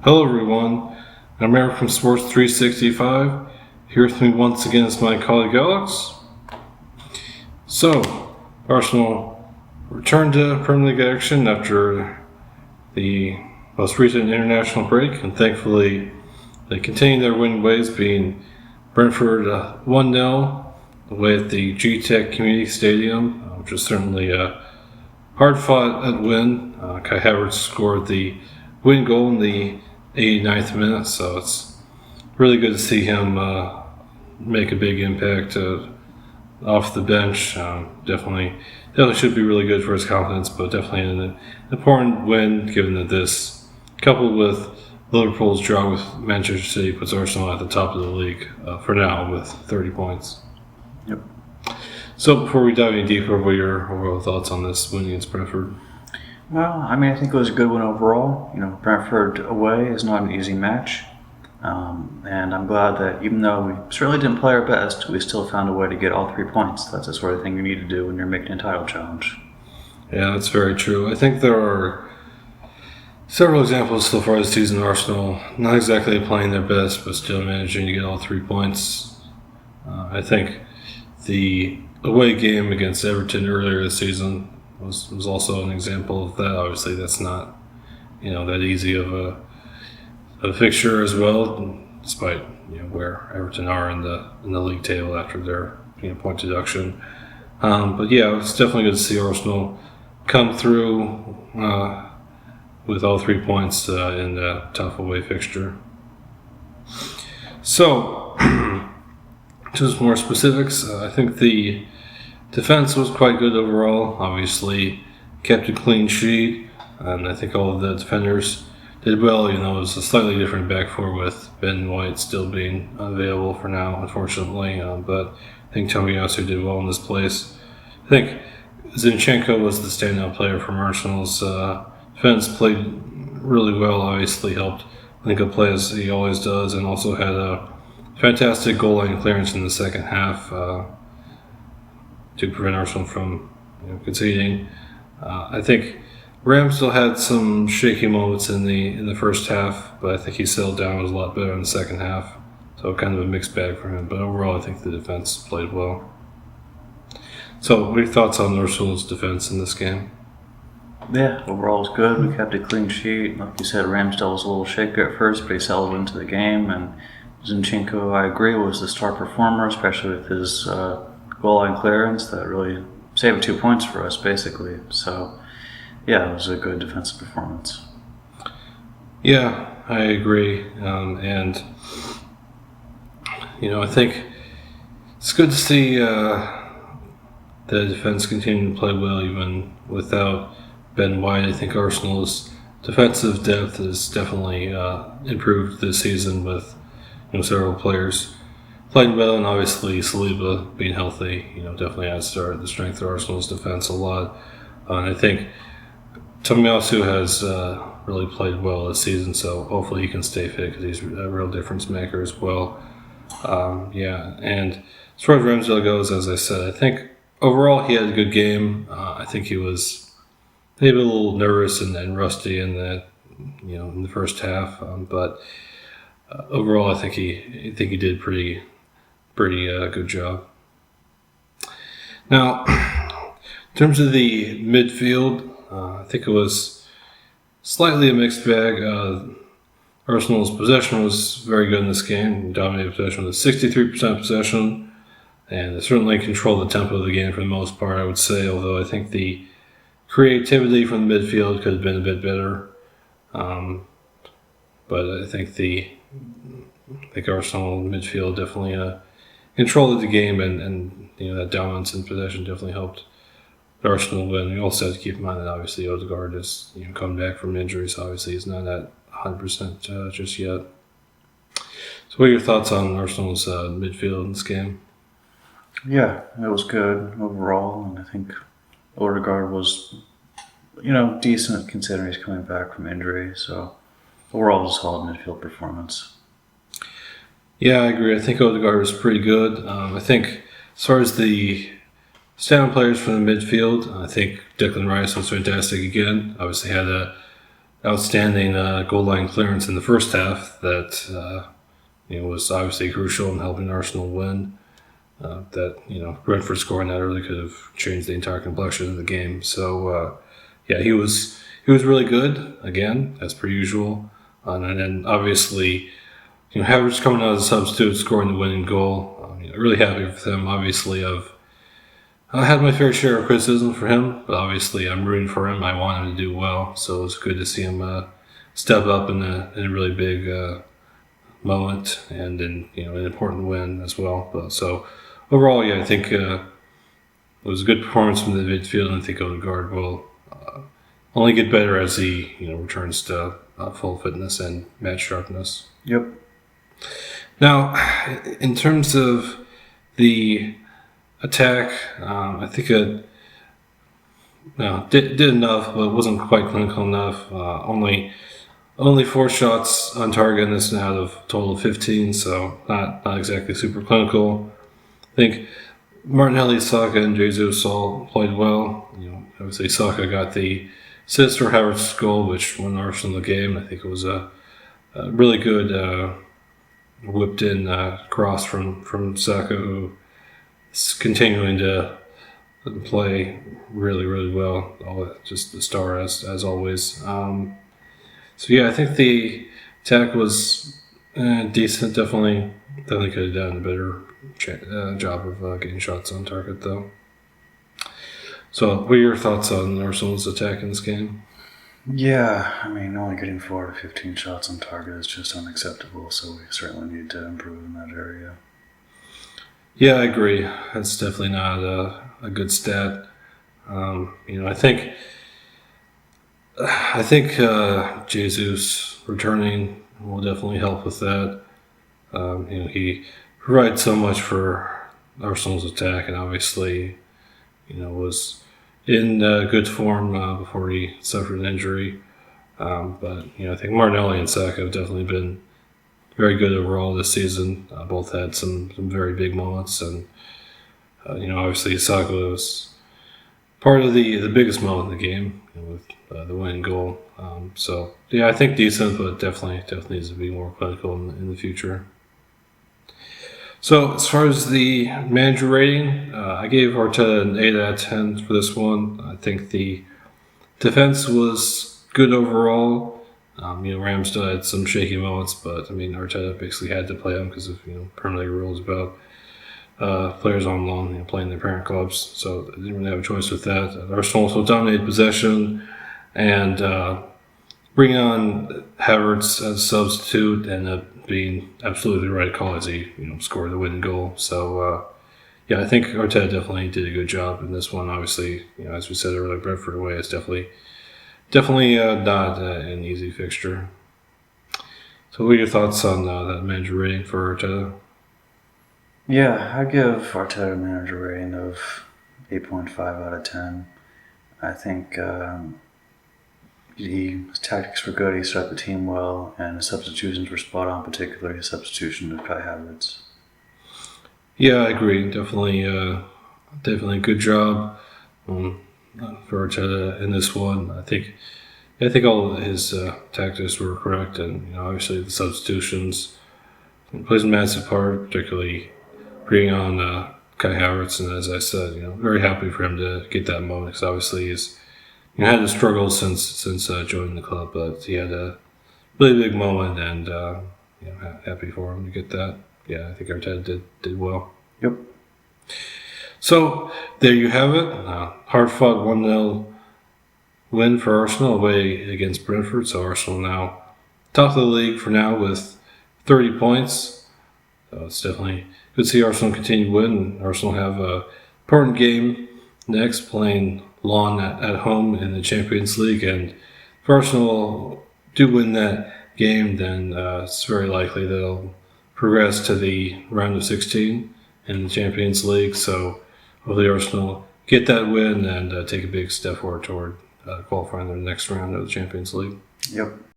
Hello everyone, I'm Eric from Sports 365. Here with me once again is my colleague Alex. So, Arsenal returned to Premier League action after the most recent international break, and thankfully they continued their winning ways, being Brentford 1-0 away at the G-Tech Community Stadium, which was certainly a hard-fought win. Kai Havertz scored the win goal in the 89th minute, so it's really good to see him make a big impact off the bench. Definitely should be really good for his confidence, but definitely an important win, given that this, coupled with Liverpool's draw with Manchester City, puts Arsenal at the top of the league for now with 30 points. Yep. So before we dive any deeper, what are your overall thoughts on this win against Brentford? Well, I think it was a good one overall. Brentford away is not an easy match. And I'm glad that even though we certainly didn't play our best, we still found a way to get all 3 points. That's the sort of thing you need to do when you're making a title challenge. Yeah, that's very true. I think there are several examples so far this season. Arsenal not exactly playing their best, but still managing to get all 3 points. I think the away game against Everton earlier this season was also an example of that. Obviously, that's not that easy of a fixture as well, despite where Everton are in the league table after their point deduction. But yeah, it's definitely good to see Arsenal come through with all 3 points in a tough away fixture. So, just more specifics. I think the defense was quite good overall. Obviously, kept a clean sheet, and I think all of the defenders did well. It was a slightly different back four with Ben White still being available for now, unfortunately. But I think Tomiyasu did well in this place. I think Zinchenko was the standout player from Arsenal's defense. Played really well. Obviously, helped link up play as he always does, and also had a fantastic goal line clearance in the second half to prevent Arsenal from conceding. I think Ramsdale had some shaky moments in the first half, but I think he settled down. Was a lot better in the second half. So kind of a mixed bag for him. But overall, I think the defense played well. So, what are your thoughts on Arsenal's defense in this game? Yeah, overall it was good. We kept a clean sheet. Like you said, Ramsdale was a little shaky at first, but he settled into the game. And Zinchenko, I agree, was the star performer, especially with his goal line clearance that really saved 2 points for us, basically. So, yeah, it was a good defensive performance. Yeah, I agree. And, I think it's good to see the defense continue to play well even without Ben White. I think Arsenal's defensive depth has definitely improved this season with several players playing well, and obviously Saliba being healthy, definitely adds to the strength of Arsenal's defense a lot. And I think Tomiyasu has really played well this season, so hopefully he can stay fit because he's a real difference maker as well. And as far as Ramsdale goes, as I said, I think overall he had a good game. I think he was maybe a little nervous and rusty in the first half, but overall I think he did pretty good job. Now, in terms of the midfield, I think it was slightly a mixed bag. Arsenal's possession was very good in this game. Dominated possession with 63% possession, and they certainly controlled the tempo of the game for the most part, I would say, although I think the creativity from the midfield could have been a bit better. But I think Arsenal midfield definitely controlled the game, and that dominance in possession definitely helped Arsenal win. You also have to keep in mind that obviously Odegaard is coming back from injury, so obviously he's not at 100% just yet. So what are your thoughts on Arsenal's midfield in this game? Yeah, it was good overall, and I think Odegaard was decent considering he's coming back from injury, so overall it was a solid midfield performance. Yeah, I agree. I think Odegaard was pretty good. I think as far as the standout players from the midfield, I think Declan Rice was fantastic again. Obviously had a outstanding goal line clearance in the first half that was obviously crucial in helping Arsenal win. Brentford scoring that early could have changed the entire complexion of the game. So he was really good again, as per usual. And then obviously, Havertz coming out as a substitute, scoring the winning goal. Really happy with him. Obviously, I had my fair share of criticism for him, but obviously I'm rooting for him. I want him to do well, so it's good to see him step up in a really big moment and in an important win as well. So overall, I think it was a good performance from the midfield, and I think Odegaard will only get better as he returns to full fitness and match sharpness. Yep. Now, in terms of the attack, I think it did enough, but wasn't quite clinical enough. Only 4 shots on target in this out of a total of 15, so not exactly super clinical. I think Martinelli, Saka, and Jesus all played well. Obviously Saka got the assist for Havertz's goal, which won Arsenal the game. I think it was a really good whipped in cross from Saka, who is continuing to play really, really well. Just the star as always. I think the attack was decent. Definitely could have done a better job of getting shots on target, though. So, what are your thoughts on Arsenal's attack in this game? Yeah, only getting 4 to 15 shots on target is just unacceptable, so we certainly need to improve in that area. Yeah, I agree. That's definitely not a good stat. I think Jesus returning will definitely help with that. He provides so much for Arsenal's attack, and obviously, was in good form before he suffered an injury. But I think Martinelli and Saka have definitely been very good overall this season. Both had some very big moments, and obviously Saka was part of the biggest moment in the game with the winning goal. I think decent, but definitely needs to be more clinical in the future. So as far as the manager rating, I gave Arteta an 8 out of 10 for this one. I think the defense was good overall. Ramsdale had some shaky moments, but Arteta basically had to play them because of Premier League rules about players on loan playing their parent clubs, so they didn't really have a choice with that. Arsenal also dominated possession, and bringing on Havertz as a substitute ended up being absolutely the right call as he scored the winning goal. So I think Arteta definitely did a good job in this one. Obviously, as we said earlier, Brentford away is definitely not an easy fixture. So what are your thoughts on that manager rating for Arteta? Yeah, I give Arteta a manager rating of 8.5 out of 10. I think his tactics were good, he set up the team well, and his substitutions were spot on, particularly his substitution of Kai Havertz. Yeah, I agree. Definitely a good job for Arteta in this one. I think all of his tactics were correct, and obviously the substitutions plays a massive part, particularly bringing on Kai Havertz. And as I said, very happy for him to get that moment, because obviously he's had to struggle since joining the club, but he had a really big moment, and happy for him to get that. Yeah, I think Arteta did well. Yep. So there you have it. Hard-fought 1-0 win for Arsenal away against Brentford. So Arsenal now top of the league for now with 30 points. So it's definitely good to see Arsenal continue to win. Arsenal have a important game next, playing Lyon at home in the Champions League. And if Arsenal do win that game, then it's very likely they'll progress to the round of 16 in the Champions League. So hopefully Arsenal get that win and take a big step forward toward qualifying the next round of the Champions League. Yep.